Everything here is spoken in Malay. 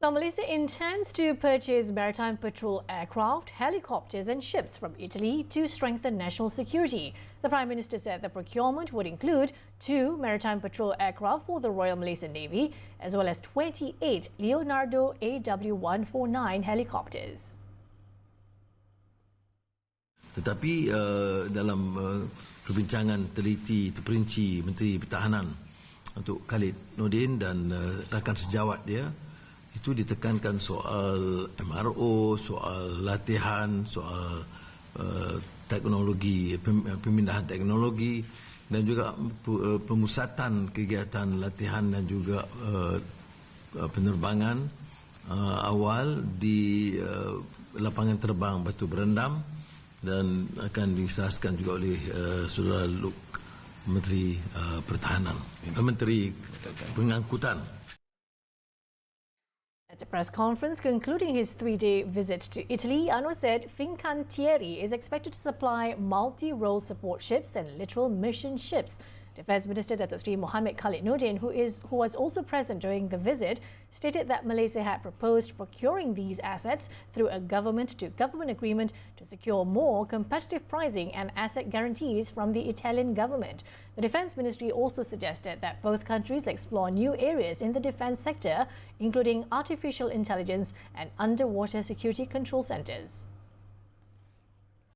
Now, Malaysia intends to purchase maritime patrol aircraft, helicopters and ships from Italy to strengthen national security. The Prime Minister said the procurement would include 2 maritime patrol aircraft for the Royal Malaysian Navy, as well as 28 Leonardo AW149 helicopters. Tetapi dalam perbincangan teliti terperinci Menteri Pertahanan untuk Khalid Nordin dan rakan sejawat dia, itu ditekankan soal MRO, soal latihan, soal teknologi, pemindahan teknologi dan juga pemusatan kegiatan latihan dan juga penerbangan awal di lapangan terbang Batu Berendam dan akan diserahkan juga oleh Saudara Luke, Menteri Pertahanan, Menteri Pengangkutan. At a press conference concluding his 3-day visit to Italy, Anwar said Fincantieri is expected to supply multi-role support ships and littoral mission ships. Defence Minister Datuk Seri Mohammed Khalid Nordin, who was also present during the visit, stated that Malaysia had proposed procuring these assets through a government-to-government agreement to secure more competitive pricing and asset guarantees from the Italian government. The Defence Ministry also suggested that both countries explore new areas in the defence sector, including artificial intelligence and underwater security control centres.